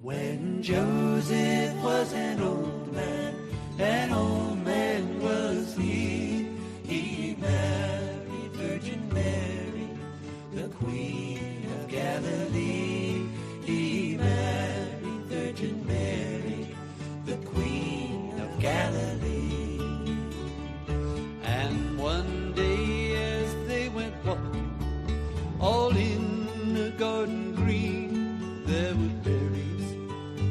When Joseph was an old man was he. He married Virgin Mary, the Queen of Galilee. He married Virgin Mary, the Queen of Galilee. And one day as they went walking, all in the garden green, there were berries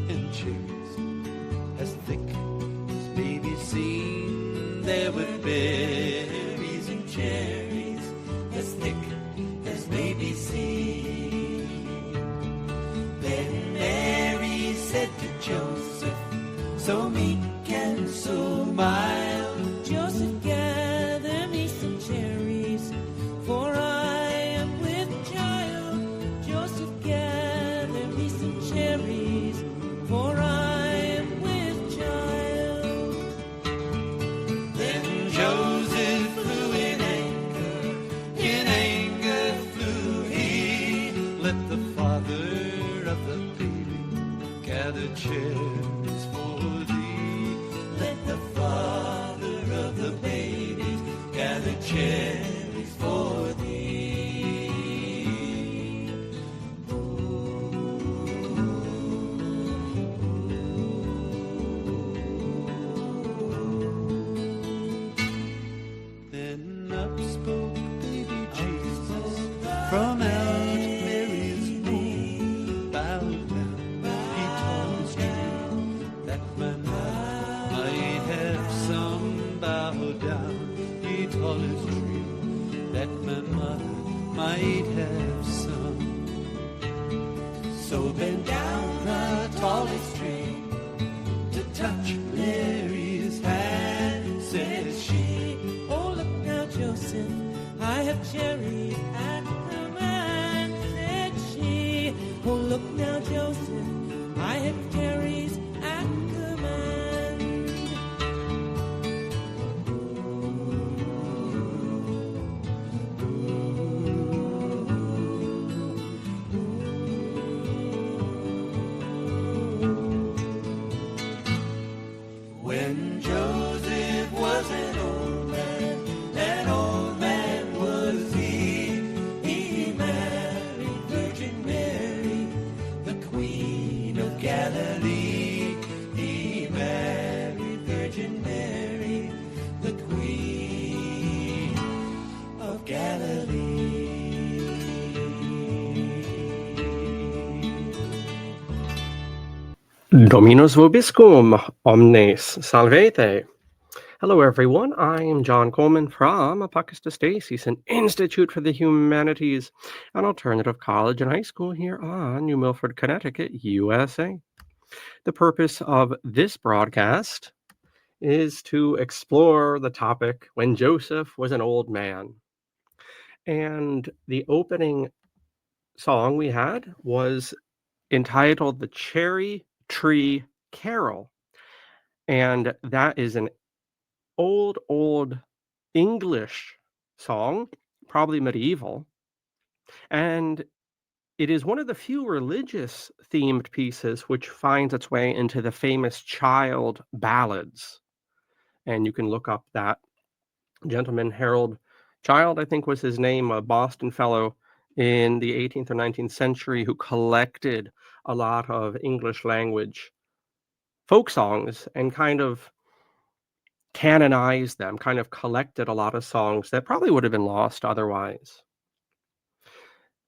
and cherries as thick as baby seen. There were berries and cherries as thick as baby seen. Then Mary said to Joseph, so meek and so mild, Joseph, gather me some cherries, for I am with child. Joseph, gather me some cherries, for I am with child. Then Joseph flew in anger flew he. Let the father of the baby gather cherries for thee. Let the father of the baby gather cherries for thee. Then up spoke baby Jesus from out Mary's womb. Bowed down, he told his dream that my mother might have some. Bowed down, he told his dream that my mother might have some. So bend down the tallest tree to touch Mary's hand, says she. Oh, look now, Joseph, I have cherries at command, said she. Oh, look now, Joseph, I have cherries at command. When Joseph was an old man was he. He married Virgin Mary, the Queen of Galilee. He married Virgin Mary, the Queen of Galilee. Dominus vobiscum, omnes salvete. Hello, everyone. I'm John Coleman from ApocatastasisInstitute for the Humanities, an alternative college and high school here on New Milford, Connecticut, USA. The purpose of this broadcast is to explore the topic when Joseph was an old man. And the opening song we had was entitled The Cherry Tree Carol. And that is an old English song, probably medieval. And it is one of the few religious themed pieces which finds its way into the famous child ballads. And you can look up that gentleman, Harold Child, I think was his name, a Boston fellow in the 18th or 19th century who collected a lot of English language folk songs and kind of canonized them, kind of collected a lot of songs that probably would have been lost otherwise.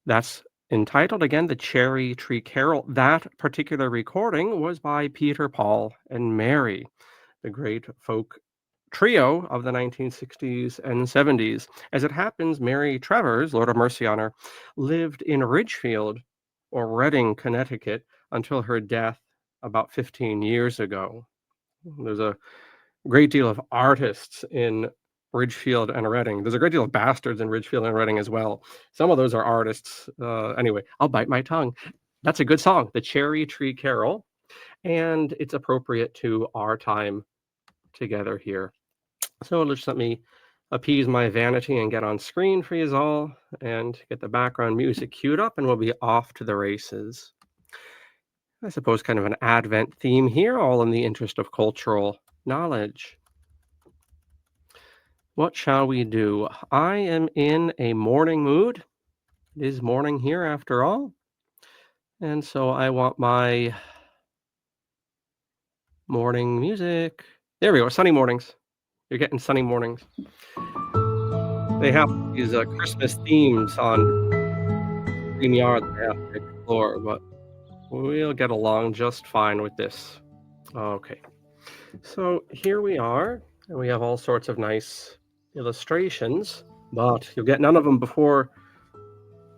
That's entitled, again, The Cherry Tree Carol. That particular recording was by Peter, Paul, and Mary, the great folk trio of the 1960s and 70s. As it happens, Mary Travers, Lord have mercy on her, lived in Ridgefield or Redding, Connecticut, until her death about 15 years ago. There's a great deal of artists in Ridgefield and Redding. There's a great deal of bastards in Ridgefield and Redding as well. Some of those are artists. Anyway, I'll bite my tongue. That's a good song, The Cherry Tree Carol, and it's appropriate to our time together here. So just let me appease my vanity and get on screen for you all and get the background music queued up, and we'll be off to the races. I suppose, kind of an Advent theme here, all in the interest of cultural knowledge. What shall we do? I am in a morning mood. It is morning here after all. And so I want my morning music. There we go. Sunny mornings. You're getting sunny mornings. They have these Christmas themes on StreamYard that I have to explore, but we'll get along just fine with this. Okay. So here we are, and we have all sorts of nice illustrations, but you'll get none of them before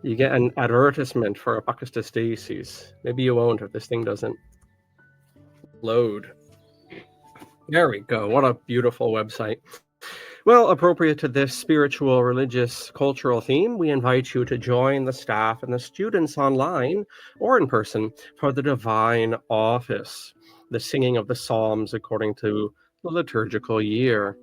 you get an advertisement for Apocatastasis. Maybe you won't if this thing doesn't load. There we go. What a beautiful website. Well, appropriate to this spiritual, religious, cultural theme, we invite you to join the staff and the students online or in person for the Divine Office, the singing of the Psalms according to the liturgical year.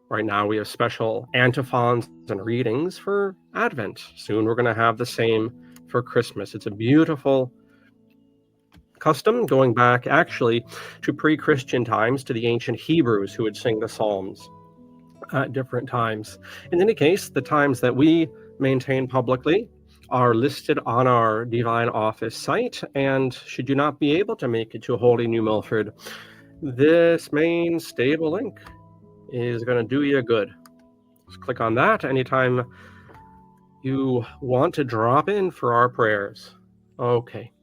Right now, we have special antiphons and readings for Advent. Soon, we're going to have the same for Christmas. It's a beautiful custom going back actually to pre-Christian times, to the ancient Hebrews who would sing the Psalms at different times. In any case, the times that we maintain publicly are listed on our Divine Office site, and should you not be able to make it to Holy New Milford, this main stable link is going to do you good. Just click on that anytime you want to drop in for our prayers. Okay.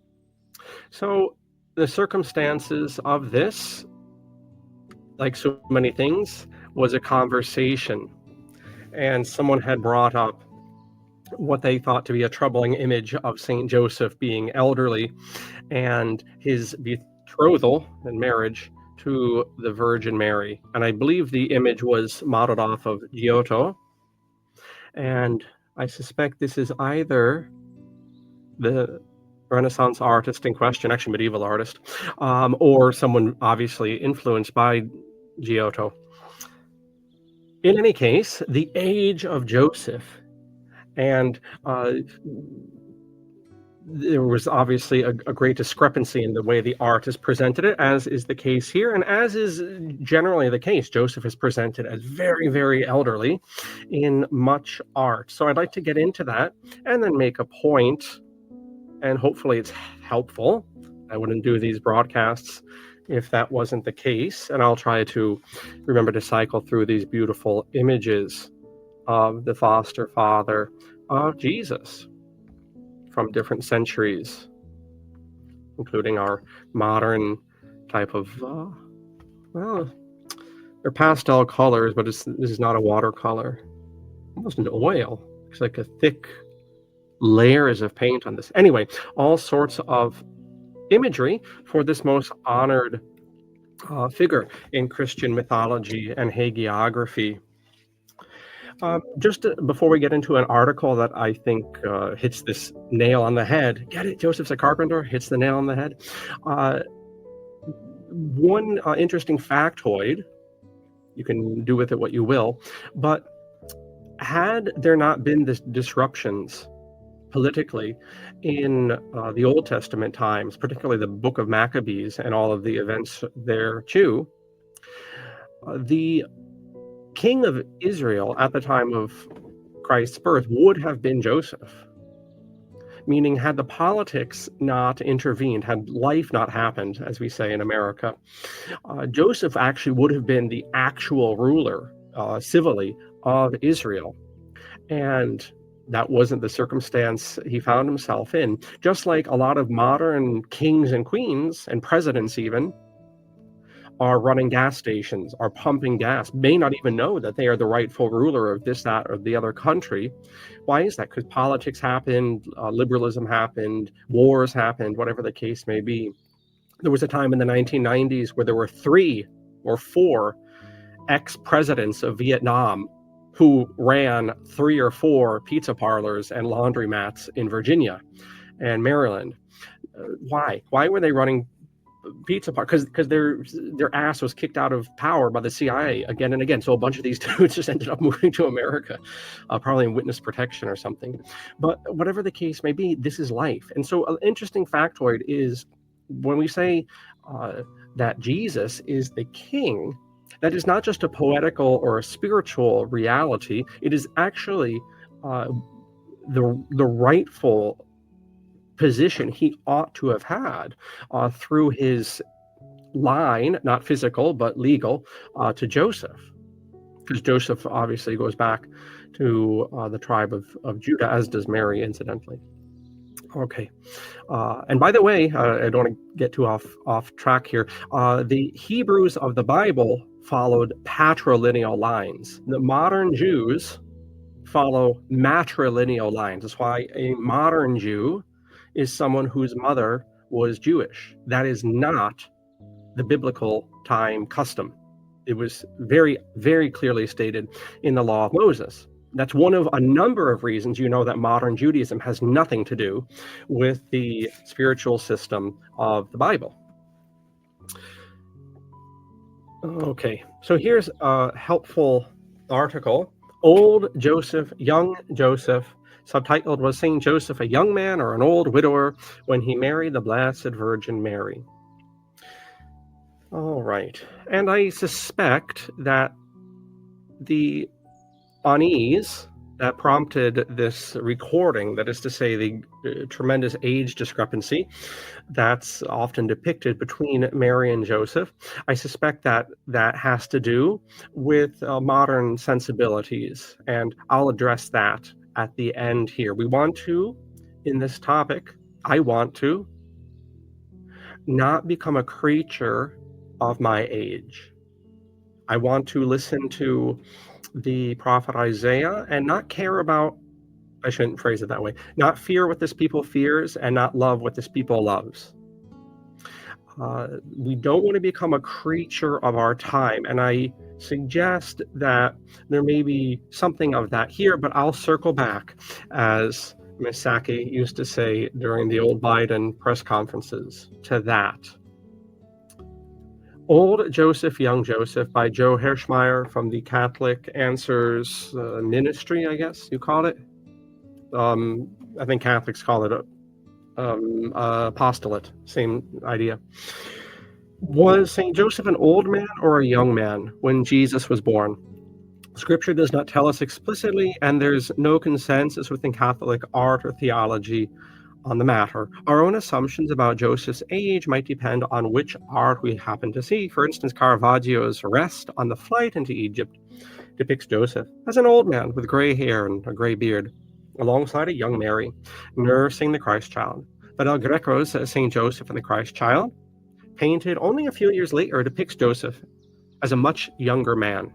So the circumstances of this, like so many things, was a conversation, and someone had brought up what they thought to be a troubling image of Saint Joseph being elderly and his betrothal and marriage to the Virgin Mary. And I believe the image was modeled off of Giotto, and I suspect this is either the Renaissance artist in question, actually medieval artist, or someone obviously influenced by Giotto. In any case, the age of Joseph, and there was obviously a great discrepancy in the way the artist presented it, as is the case here, and as is generally the case. Joseph is presented as very, very elderly in much art. So I'd like to get into that and then make a point, and hopefully it's helpful. I wouldn't do these broadcasts if that wasn't the case, and I'll try to remember to cycle through these beautiful images of the foster father of Jesus from different centuries, including our modern type of, well, they're pastel colors, but this is not a watercolor. Almost an oil. It's like a thick layers of paint on this. Anyway, all sorts of imagery for this most honored figure in Christian mythology and hagiography. Just before we get into an article that I think hits this nail on the head, get it? Joseph's a carpenter, hits the nail on the head. One interesting factoid, you can do with it what you will, but had there not been this disruptions politically in the Old Testament times, particularly the book of Maccabees and all of the events there too, the king of Israel at the time of Christ's birth would have been Joseph. Meaning, had the politics not intervened, had life not happened, as we say in America, Joseph actually would have been the actual ruler civilly of Israel. And that wasn't the circumstance he found himself in. Just like a lot of modern kings and queens and presidents even are running gas stations, are pumping gas, may not even know that they are the rightful ruler of this, that, or the other country. Why is that? Because politics happened, liberalism happened, wars happened, whatever the case may be. There was a time in the 1990s where there were 3 or 4 ex-presidents of Vietnam who ran 3 or 4 pizza parlors and laundromats in Virginia and Maryland. Why? Why were they running pizza parlors? Because their ass was kicked out of power by the CIA again and again. So a bunch of these dudes just ended up moving to America, probably in witness protection or something. But whatever the case may be, this is life. And so an interesting factoid is when we say that Jesus is the king, that is not just a poetical or a spiritual reality. It is actually the rightful position he ought to have had through his line, not physical, but legal, to Joseph. Because Joseph obviously goes back to the tribe of Judah, as does Mary, incidentally. Okay. And by the way, I don't want to get too off track here. The Hebrews of the Bible followed patrilineal lines. The modern Jews follow matrilineal lines. That's why a modern Jew is someone whose mother was Jewish. That is not the biblical time custom. It was very, very clearly stated in the law of Moses. That's one of a number of reasons you know that modern Judaism has nothing to do with the spiritual system of the Bible. Okay, so here's a helpful article. Old Joseph, Young Joseph, subtitled, Was St. Joseph a young man or an old widower when he married the Blessed Virgin Mary? All right, and I suspect that the unease that prompted this recording, that is to say the tremendous age discrepancy that's often depicted between Mary and Joseph, I suspect that that has to do with modern sensibilities, and I'll address that at the end here. We want to, in this topic, I want to not become a creature of my age. I want to listen to the prophet Isaiah and not care about, I shouldn't phrase it that way, not fear what this people fears and not love what this people loves. We don't want to become a creature of our time, and I suggest that there may be something of that here, but I'll circle back, as Miss Psaki used to say during the old Biden press conferences, to that. Old Joseph, Young Joseph by Joe Hershmeyer from the Catholic Answers Ministry, I guess you call it. I think Catholics call it apostolate, same idea. Was St. Joseph an old man or a young man when Jesus was born? Scripture does not tell us explicitly, and there's no consensus within Catholic art or theology on the matter. Our own assumptions about Joseph's age might depend on which art we happen to see. For instance, Caravaggio's Rest on the Flight into Egypt depicts Joseph as an old man with gray hair and a gray beard, alongside a young Mary, nursing the Christ child. But El Greco's St. Joseph and the Christ child, painted only a few years later, depicts Joseph as a much younger man.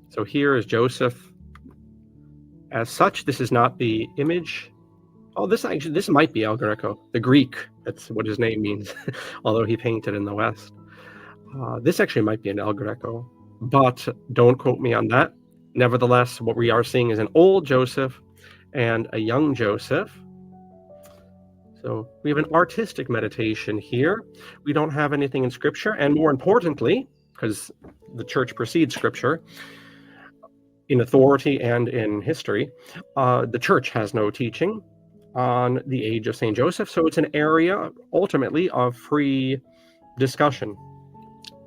So here is Joseph as such. This is not the image. Oh, this might be El Greco, the Greek. That's what his name means, although he painted in the West. This actually might be an El Greco, but don't quote me on that. Nevertheless, what we are seeing is an old Joseph and a young Joseph. So we have an artistic meditation here. We don't have anything in Scripture, and more importantly, because the Church precedes Scripture in authority and in history, the Church has no teaching on the age of St. Joseph, so it's an area ultimately of free discussion.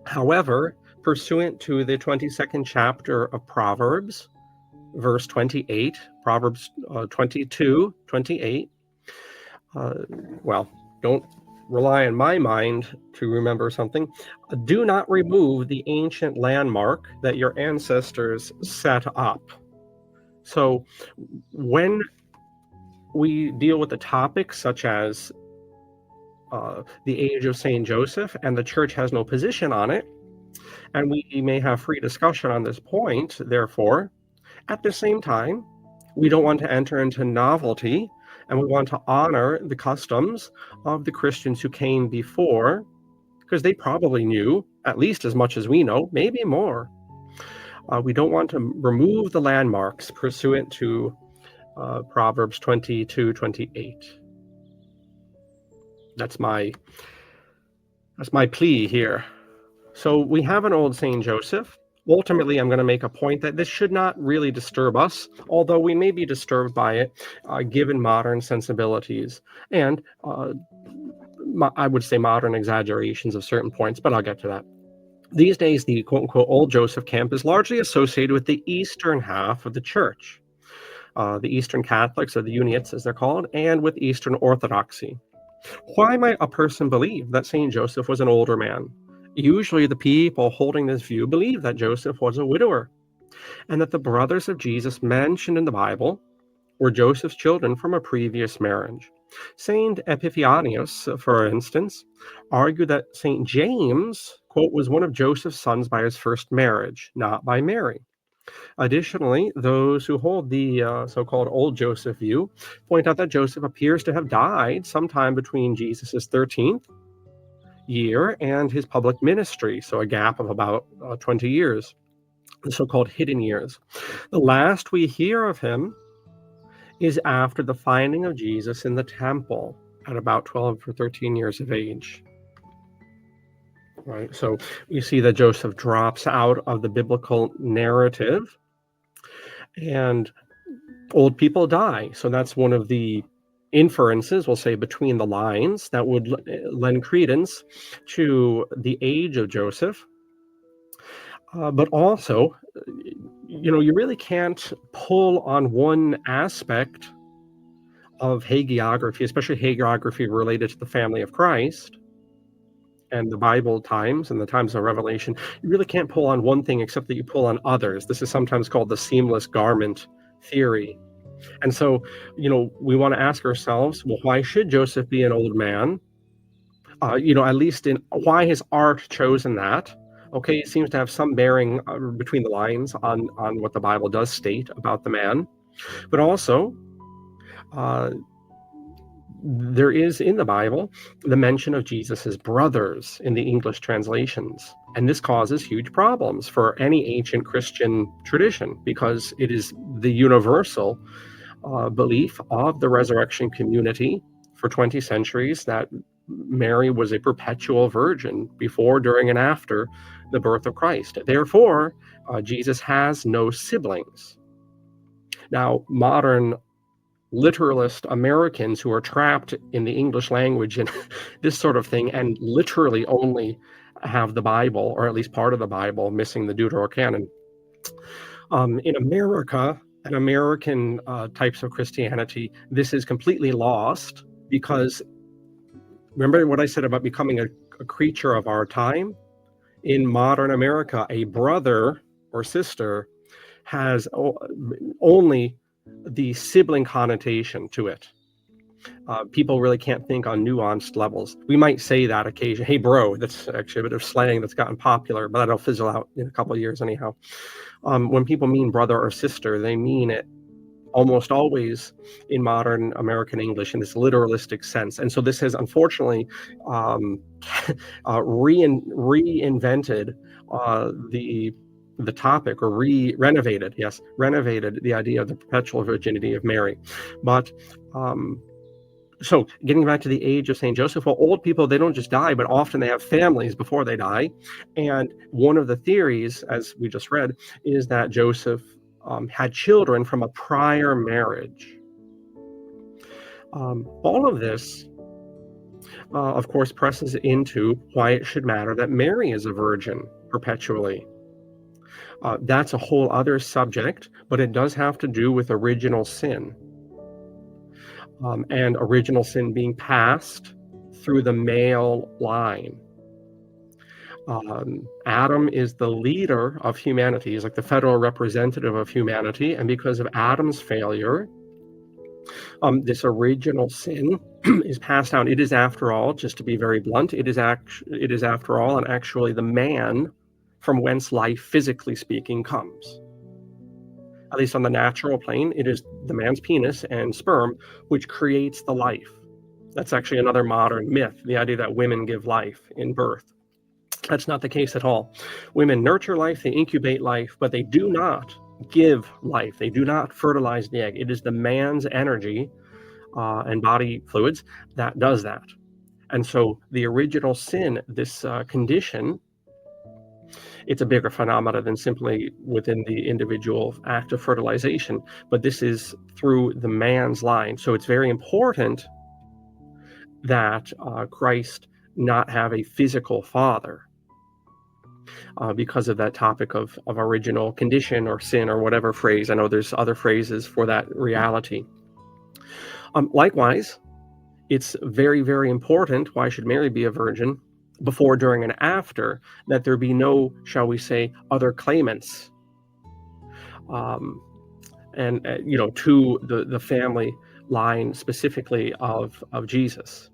However, pursuant to the 22nd chapter of Proverbs, verse 28, Proverbs 22, 28, well, don't rely on my mind to remember something. Do not remove the ancient landmark that your ancestors set up. So when we deal with a topic such as the age of St. Joseph, and the Church has no position on it, and we may have free discussion on this point, therefore, at the same time, we don't want to enter into novelty, and we want to honor the customs of the Christians who came before, because they probably knew at least as much as we know, maybe more. We don't want to remove the landmarks pursuant to Proverbs 22, 28. That's my plea here. So we have an old St. Joseph. Ultimately, I'm going to make a point that this should not really disturb us, although we may be disturbed by it, given modern sensibilities. And I would say modern exaggerations of certain points, but I'll get to that. These days, the quote-unquote old Joseph camp is largely associated with the eastern half of the church, the Eastern Catholics, or the Uniates as they're called, and with Eastern Orthodoxy. Why might a person believe that St. Joseph was an older man? Usually the people holding this view believe that Joseph was a widower, and that the brothers of Jesus mentioned in the Bible were Joseph's children from a previous marriage. Saint Epiphanius, for instance, argued that Saint James, quote, was one of Joseph's sons by his first marriage, not by Mary. Additionally, those who hold the so-called old Joseph view point out that Joseph appears to have died sometime between Jesus' 13th year and his public ministry, so a gap of about 20 years, the so-called hidden years. The last we hear of him is after the finding of Jesus in the temple at about 12 or 13 years of age. Right, so you see that Joseph drops out of the biblical narrative, and old people die. So that's one of the inferences, we'll say, between the lines that would lend credence to the age of Joseph. But also, you really can't pull on one aspect of hagiography, especially hagiography related to the family of Christ and the Bible times and the times of Revelation. You really can't pull on one thing except that you pull on others. This is sometimes called the seamless garment theory. And so, we want to ask ourselves, well, why should Joseph be an old man? At least in why has art chosen that? Okay, it seems to have some bearing between the lines on what the Bible does state about the man. But also, there is in the Bible the mention of Jesus's brothers in the English translations. And this causes huge problems for any ancient Christian tradition because it is the universal belief of the resurrection community for 20 centuries that Mary was a perpetual virgin before, during, and after the birth of Christ. Therefore, Jesus has no siblings. Now, modern literalist Americans who are trapped in the English language and this sort of thing and literally only have the Bible, or at least part of the Bible, missing the Deuterocanon. In America and American types of Christianity, this is completely lost because remember what I said about becoming a creature of our time? In modern America, a brother or sister has only the sibling connotation to it. People really can't think on nuanced levels. We might say that occasionally, hey bro, that's actually a bit of slang that's gotten popular, but that'll fizzle out in a couple of years anyhow. When people mean brother or sister, they mean it almost always in modern American English in this literalistic sense. And so this has unfortunately reinvented the topic, or renovated the idea of the perpetual virginity of Mary. But so getting back to the age of St. Joseph, well, old people, they don't just die, but often they have families before they die. And one of the theories, as we just read, is that Joseph had children from a prior marriage. All of this, of course, presses into why it should matter that Mary is a virgin perpetually. That's a whole other subject, but it does have to do with original sin. And original sin being passed through the male line. Adam is the leader of humanity. He's like the federal representative of humanity. And because of Adam's failure, this original sin is passed down. It is, after all, just to be very blunt, it is after all, and actually the man from whence life, physically speaking, comes. At least on the natural plane, it is the man's penis and sperm which creates the life. That's actually another modern myth, the idea that women give life in birth. That's not the case at all. Women nurture life, they incubate life, but they do not give life. They do not fertilize the egg. It is the man's energy and body fluids that does that. And so the original sin, this condition, it's a bigger phenomena than simply within the individual act of fertilization, but this is through the man's line. So it's very important that Christ not have a physical father because of that topic of original condition or sin or whatever phrase. I know there's other phrases for that reality. Likewise, it's very, very important, why should Mary be a virgin, before, during, and after, that there be no, shall we say, other claimants, and to the family line specifically of Jesus.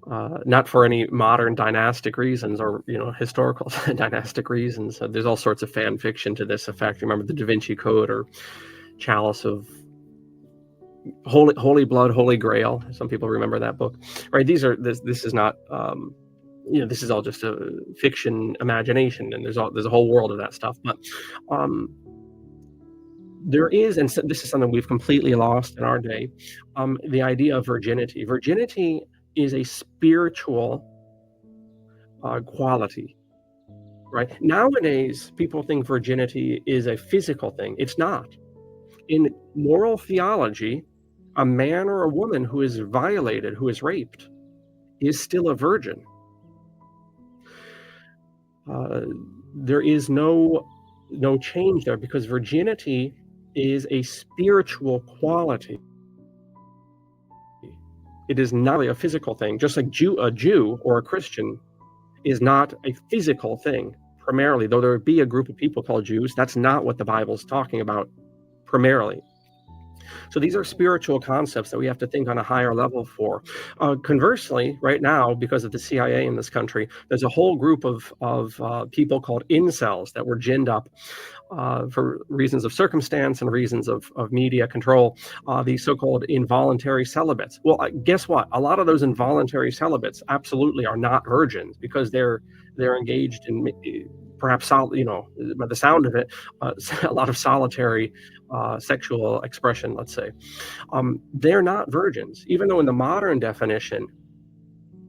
Not for any modern dynastic reasons or historical dynastic reasons. There's all sorts of fan fiction to this effect. Remember the Da Vinci Code or Chalice of Holy Blood, Holy Grail. Some people remember that book, right? This is not this is all just a fiction imagination, and there's a whole world of that stuff. But there is, and so this is something we've completely lost in our day, the idea of virginity. Virginity is a spiritual quality, right? Nowadays, people think virginity is a physical thing. It's not. In moral theology, a man or a woman who is violated, who is raped, is still a virgin. There is no change there, because virginity is a spiritual quality. It is not a physical thing, just like a Jew or a Christian is not a physical thing primarily, though there would be a group of people called Jews. That's not what the Bible's talking about primarily. So these are spiritual concepts that we have to think on a higher level for. Conversely, right now, because of the CIA in this country, there's a whole group of people called incels that were ginned up for reasons of circumstance and reasons of media control, these so-called involuntary celibates. Well, guess what? A lot of those involuntary celibates absolutely are not virgins, because they're engaged in perhaps, by the sound of it, a lot of solitary sexual expression, let's say. They're not virgins, even though in the modern definition,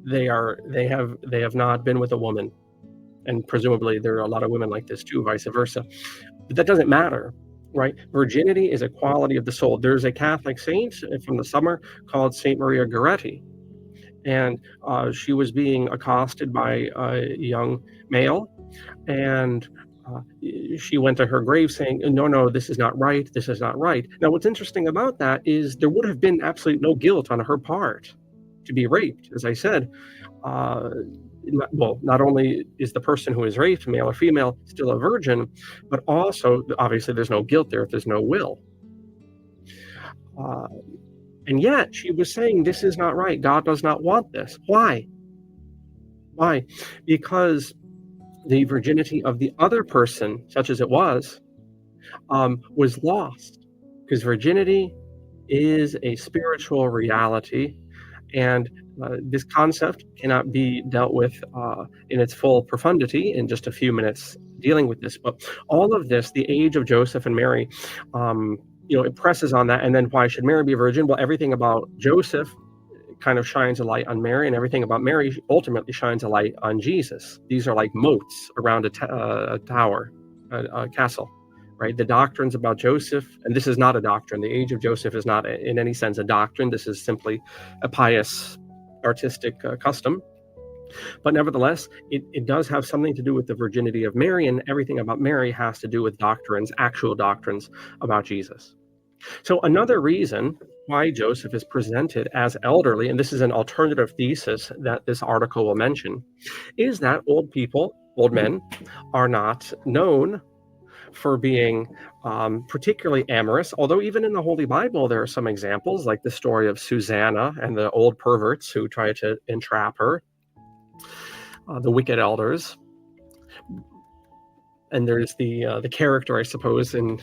they have not been with a woman. And presumably there are a lot of women like this too, vice versa. But that doesn't matter, right? Virginity is a quality of the soul. There's a Catholic saint from the summer called Saint Maria Goretti. And she was being accosted by a young male, and she went to her grave saying, no, this is not right. This is not right. Now, what's interesting about that is there would have been absolutely no guilt on her part to be raped. As I said, not only is the person who is raped, male or female, still a virgin, but also, obviously, there's no guilt there if there's no will. And yet, she was saying, this is not right. God does not want this. Why? Why? Because the virginity of the other person, such as it was lost. Because virginity is a spiritual reality, and this concept cannot be dealt with in its full profundity in just a few minutes dealing with this. But all of this, the age of Joseph and Mary, it presses on that. And then why should Mary be a virgin? Well, everything about Joseph kind of shines a light on Mary, and everything about Mary ultimately shines a light on Jesus. These are like moats around a tower, a castle, right? The doctrines about Joseph, and this is not a doctrine. The age of Joseph is not in any sense a doctrine. This is simply a pious, artistic custom. But nevertheless, it does have something to do with the virginity of Mary, and everything about Mary has to do with doctrines, actual doctrines about Jesus. So another reason why Joseph is presented as elderly, and this is an alternative thesis that this article will mention, is that old men, are not known for being particularly amorous, although even in the Holy Bible there are some examples, like the story of Susanna and the old perverts who try to entrap her, the wicked elders. And there's the character, I suppose, in,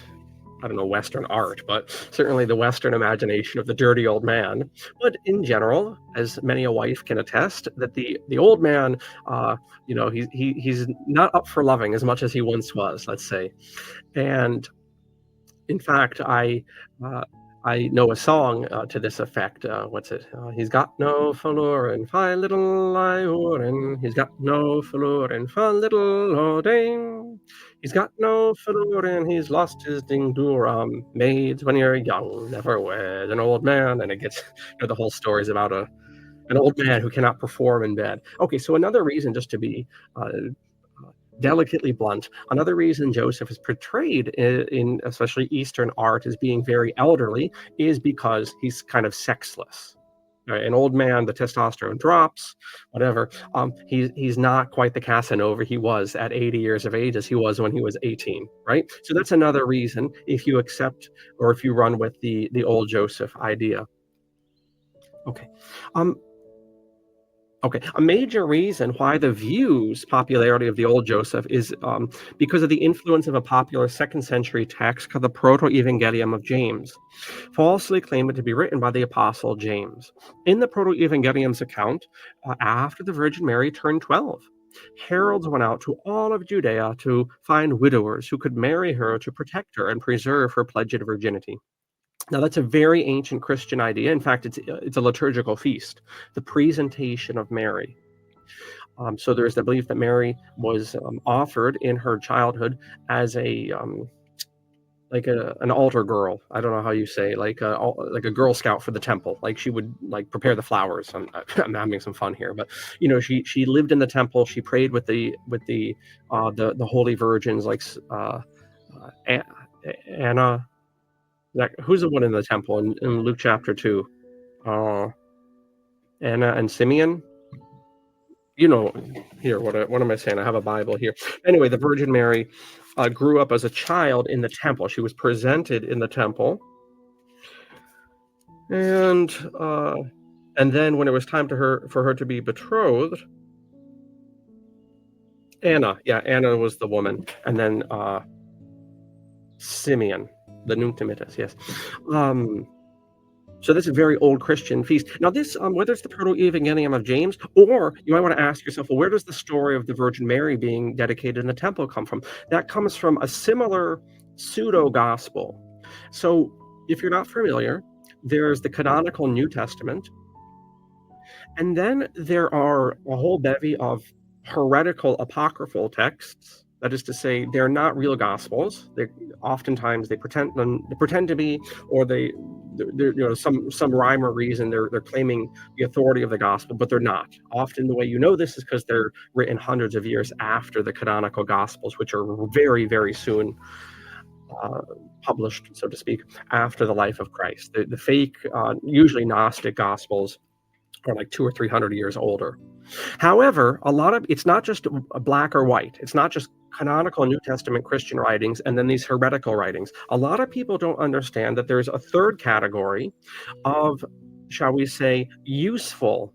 I don't know, Western art, but certainly the Western imagination of the dirty old man. But in general, as many a wife can attest, that the old man, he's not up for loving as much as he once was, let's say. And in fact, I know a song to this effect. What's it? He's got no florin, fine little Iorin. He's got no florin, fine little Odin. He's got no florin, he's lost his ding dooram. Maids, when you're young, never wed an old man. And it gets, the whole story is about a An old man who cannot perform in bed. Okay, so another reason, just to be delicately blunt, another reason Joseph is portrayed in especially Eastern art as being very elderly is because he's kind of sexless. Right, an old man, the testosterone drops, whatever. He's not quite the Casanova he was at 80 years of age as he was when he was 18, right? So that's another reason if you accept or if you run with the old Joseph idea. Okay. Um, Okay, a major reason why the View's popularity of the old Joseph is because of the influence of a popular second century text called the Proto-Evangelium of James, falsely claiming to be written by the Apostle James. In the Proto-Evangelium's account, after the Virgin Mary turned 12, heralds went out to all of Judea to find widowers who could marry her to protect her and preserve her pledged virginity. Now, that's a very ancient Christian idea. In fact, it's a liturgical feast, the presentation of Mary. So there's the belief that Mary was offered in her childhood as like an altar girl. I don't know how you say, like a Girl Scout for the temple. Like she would like prepare the flowers. I'm having some fun here, but she lived in the temple. She prayed with the holy virgins, like Anna. Who's the one in the temple in Luke chapter 2? Uh, Anna and Simeon. Here, what am I saying? I have a Bible here. Anyway, the Virgin Mary grew up as a child in the temple. She was presented in the temple, and then when it was time for her to be betrothed, Anna was the woman, and then Simeon, the Nuntimatus, yes. So this is a very old Christian feast. Now this, whether it's the Proto-Evangelium of James, or you might want to ask yourself, well, where does the story of the Virgin Mary being dedicated in the temple come from? That comes from a similar pseudo-gospel. So if you're not familiar, there's the canonical New Testament, and then there are a whole bevy of heretical apocryphal texts. That is to say, they're not real gospels. Oftentimes they pretend to be, or they're some rhyme or reason they're claiming the authority of the gospel, but they're not. Often the way you know this is because they're written hundreds of years after the canonical gospels, which are very, very soon published, so to speak, after the life of Christ. The fake, usually Gnostic gospels are like 200 or 300 years older. However, it's not just black or white. It's not just canonical New Testament Christian writings and then these heretical writings. A lot of people don't understand that there's a third category of, shall we say, useful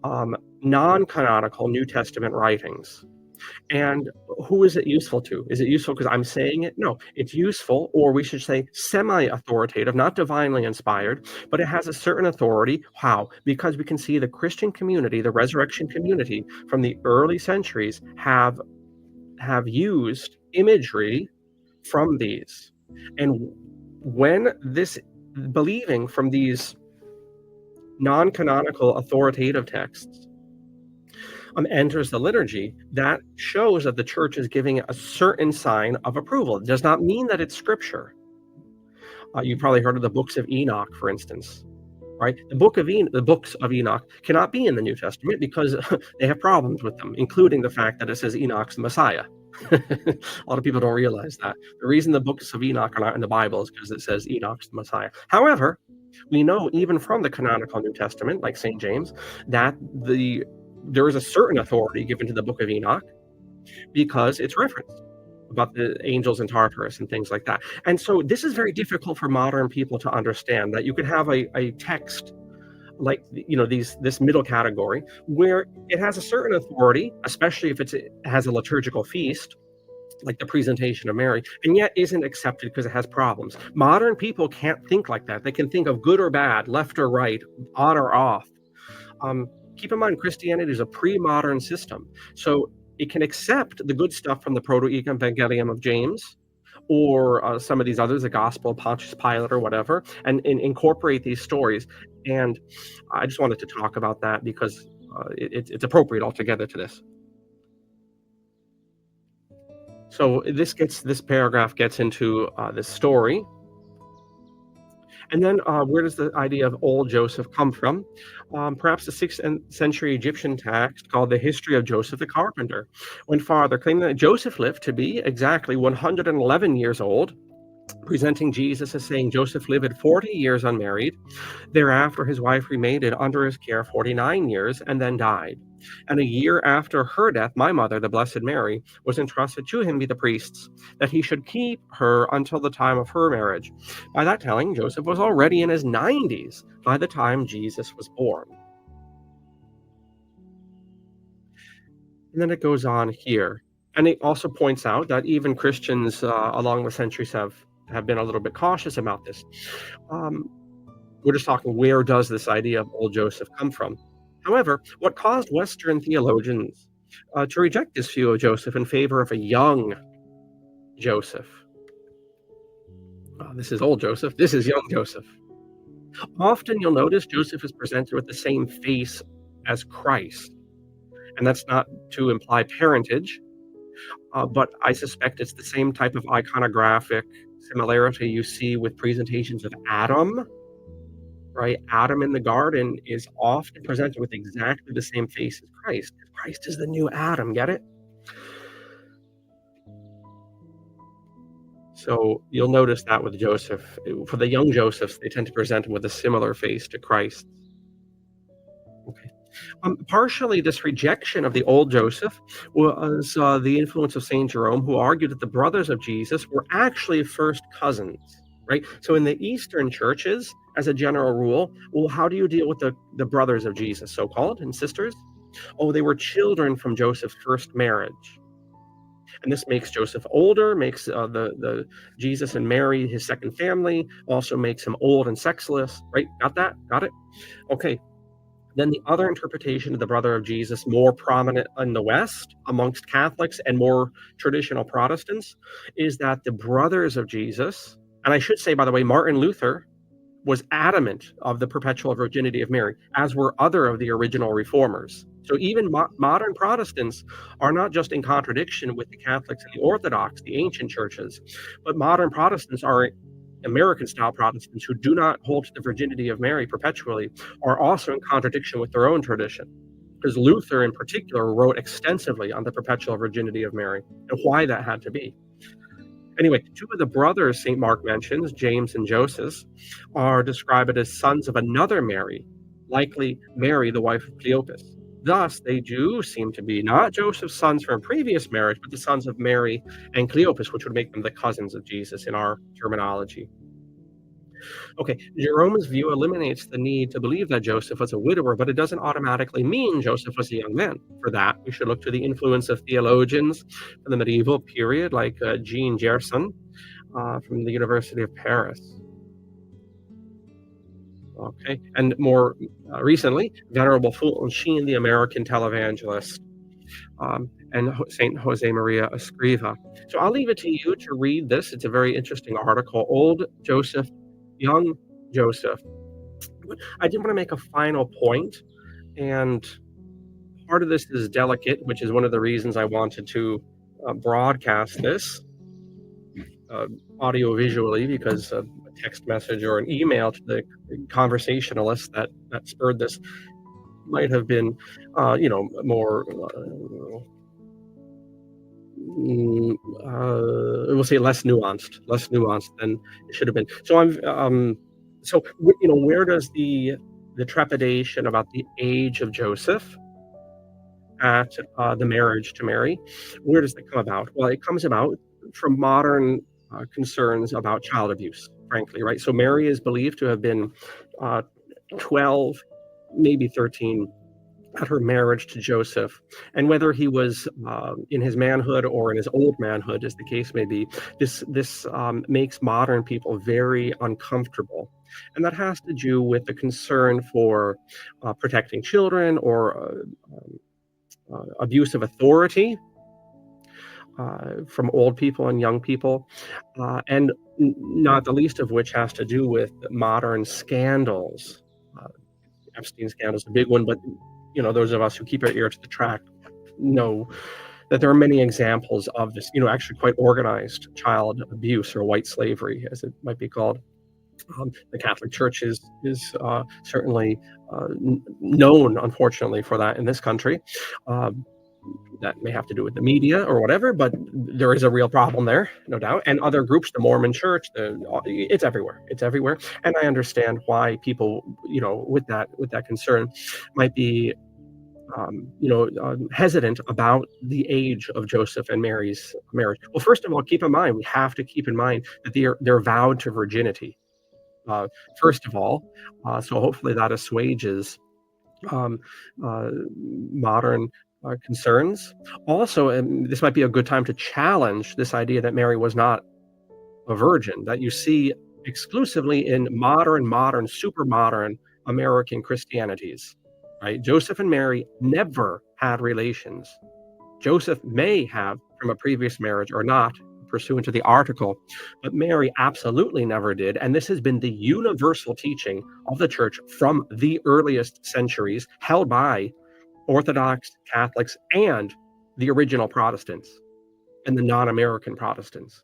non-canonical New Testament writings. And who is it useful to? Is it useful because I'm saying it? No, it's useful, or we should say semi-authoritative, not divinely inspired, but it has a certain authority. How? Because we can see the Christian community, the resurrection community from the early centuries have used imagery from these. And when this believing from these non-canonical authoritative texts enters the liturgy, that shows that the church is giving a certain sign of approval. It does not mean that it's scripture. You've probably heard of the books of Enoch, for instance, right? The books of Enoch cannot be in the New Testament because they have problems with them, including the fact that it says Enoch's the Messiah. A lot of people don't realize that. The reason the books of Enoch are not in the Bible is because it says Enoch's the Messiah. However, we know even from the canonical New Testament, like St. James, that there is a certain authority given to the book of Enoch because it's referenced about the angels in Tartarus and things like that. And so this is very difficult for modern people to understand, that you could have a text like this middle category where it has a certain authority, especially if it has a liturgical feast like the presentation of Mary, and yet isn't accepted because it has problems. Modern people can't think like that. They can think of good or bad, left or right, on or off. Keep in mind, Christianity is a pre-modern system, so it can accept the good stuff from the Proto-Evangelium of James, or some of these others, the Gospel of Pontius Pilate or whatever, and incorporate these stories. And I just wanted to talk about that because it's appropriate altogether to this. So this paragraph gets into this story. And then where does the idea of old Joseph come from? Perhaps the 6th century Egyptian text called the History of Joseph the Carpenter went farther, claiming that Joseph lived to be exactly 111 years old, presenting Jesus as saying Joseph lived 40 years unmarried. Thereafter, his wife remained under his care 49 years and then died. And a year after her death, my mother, the Blessed Mary, was entrusted to him by the priests, that he should keep her until the time of her marriage. By that telling, Joseph was already in his 90s by the time Jesus was born. And then it goes on here. And it also points out that even Christians along the centuries have been a little bit cautious about this. We're just talking, where does this idea of old Joseph come from? However, what caused Western theologians to reject this view of Joseph in favor of a young Joseph? This is old Joseph. This is young Joseph. Often you'll notice Joseph is presented with the same face as Christ. And that's not to imply parentage, but I suspect it's the same type of iconographic similarity you see with presentations of Adam. Right? Adam in the garden is often presented with exactly the same face as Christ. Christ is the new Adam, get it? So you'll notice that with Joseph. For the young Josephs, they tend to present him with a similar face to Christ. Okay. Partially, this rejection of the old Joseph was the influence of St. Jerome, who argued that the brothers of Jesus were actually first cousins. Right? So in the Eastern churches, as a general rule, well, how do you deal with the brothers of Jesus, so-called, and sisters? Oh, they were children from Joseph's first marriage. And this makes Joseph older, makes the Jesus and Mary his second family, also makes him old and sexless, right? Got that? Got it? Okay. Then the other interpretation of the brother of Jesus, more prominent in the West amongst Catholics and more traditional Protestants, is that the brothers of Jesus, and I should say, by the way, Martin Luther was adamant of the perpetual virginity of Mary, as were other of the original reformers. So even modern Protestants are not just in contradiction with the Catholics and the Orthodox, the ancient churches, but modern Protestants are American-style Protestants who do not hold to the virginity of Mary perpetually, are also in contradiction with their own tradition. Because Luther, in particular, wrote extensively on the perpetual virginity of Mary and why that had to be. Anyway, two of the brothers St. Mark mentions, James and Joseph, are described as sons of another Mary, likely Mary, the wife of Cleopas. Thus, they do seem to be not Joseph's sons from a previous marriage, but the sons of Mary and Cleopas, which would make them the cousins of Jesus in our terminology. Okay, Jerome's view eliminates the need to believe that Joseph was a widower, but it doesn't automatically mean Joseph was a young man. For that, we should look to the influence of theologians from the medieval period, like Jean Gerson from the University of Paris. Okay, and more recently, Venerable Fulton Sheen, the American televangelist, and Saint Jose Maria Escriva. So I'll leave it to you to read this. It's a very interesting article, Old Joseph, Young Joseph. I did want to make a final point, and part of this is delicate, which is one of the reasons I wanted to broadcast this audio-visually, because a text message or an email to the conversationalist that spurred this might have been, more, we'll say less nuanced than it should have been. So where does the trepidation about the age of Joseph at the marriage to Mary, where does that come about? Well, it comes about from modern concerns about child abuse, frankly, right? So Mary is believed to have been 12, maybe 13 at her marriage to Joseph. And whether he was in his manhood or in his old manhood, as the case may be, this makes modern people very uncomfortable. And that has to do with the concern for protecting children or abuse of authority from old people and young people, and not the least of which has to do with modern scandals. Epstein scandal is a big one, but those of us who keep our ear to the track know that there are many examples of this, actually quite organized child abuse, or white slavery, as it might be called. The Catholic Church is certainly known, unfortunately, for that in this country. Uh, that may have to do with the media or whatever, but there is a real problem there, no doubt. And other groups, the Mormon Church, it's everywhere. It's everywhere. And I understand why people, with that concern, might be hesitant about the age of Joseph and Mary's marriage. Well, first of all, keep in mind, we have to keep in mind that they're vowed to virginity. Uh, First of all, so hopefully that assuages um, uh, modern concerns. Also, this might be a good time to challenge this idea that Mary was not a virgin, that you see exclusively in modern, super modern American Christianities. Right? Joseph and Mary never had relations. Joseph may have from a previous marriage or not, pursuant to the article, but Mary absolutely never did. And this has been the universal teaching of the church from the earliest centuries, held by Orthodox Catholics and the original Protestants and the non-American Protestants.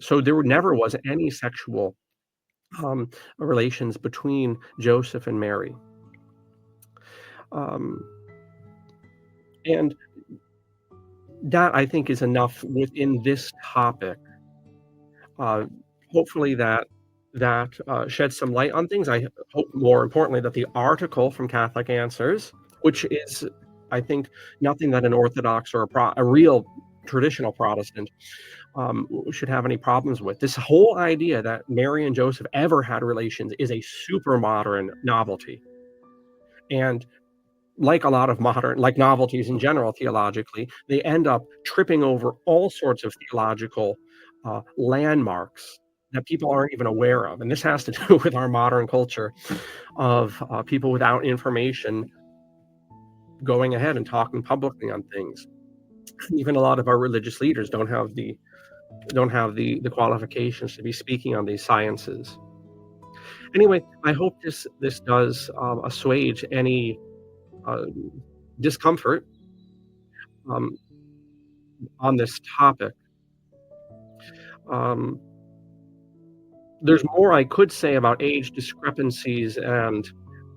So there never was any sexual relations between Joseph and Mary. Um, and that, I think, is enough within this topic. Uh, Hopefully that sheds some light on things. I hope, more importantly, that the article from Catholic Answers, which is, I think, nothing that an Orthodox or a real traditional Protestant should have any problems with. This whole idea that Mary and Joseph ever had relations is a super modern novelty. And like a lot of like novelties in general, theologically, they end up tripping over all sorts of theological landmarks that people aren't even aware of. And this has to do with our modern culture of people without information going ahead and talking publicly on things. Even a lot of our religious leaders don't have the qualifications to be speaking on these sciences. Anyway, I hope this does assuage any discomfort on this topic. There's more I could say about age discrepancies and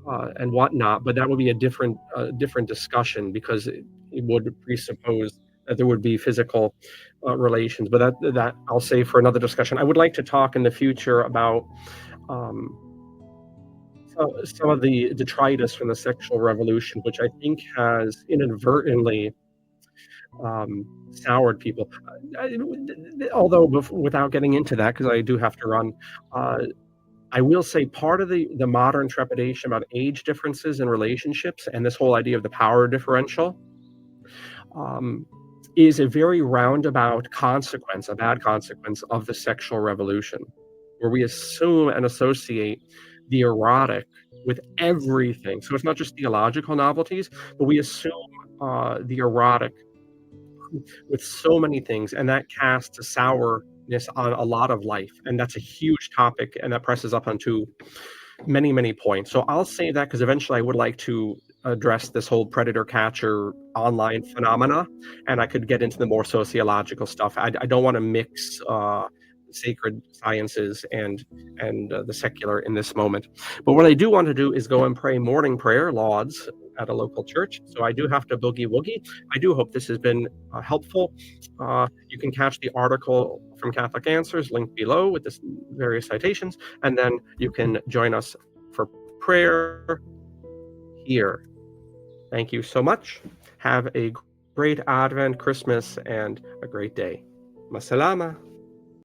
whatnot, but that would be a different discussion, because it would presuppose that there would be physical relations. But that I'll save for another discussion. I would like to talk in the future about some of the detritus from the sexual revolution, which I think has inadvertently soured people. Although, without getting into that, because I do have to run, I will say part of the modern trepidation about age differences in relationships and this whole idea of the power differential is a very roundabout consequence, a bad consequence of the sexual revolution, where we assume and associate the erotic with everything. So it's not just theological novelties, but we assume the erotic with so many things, and that casts a sourness on a lot of life. And that's a huge topic, and that presses up onto many, many points. So I'll say that because eventually I would like to address this whole predator catcher online phenomena, and I could get into the more sociological stuff. I don't want to mix sacred sciences and the secular in this moment. But what I do want to do is go and pray morning prayer, lauds, at a local church. So I do have to boogie woogie. I do hope this has been helpful. You can catch the article from Catholic Answers linked below with this various citations, and then you can join us for prayer here. Thank you so much. Have a great Advent, Christmas, and a great day. Masalama.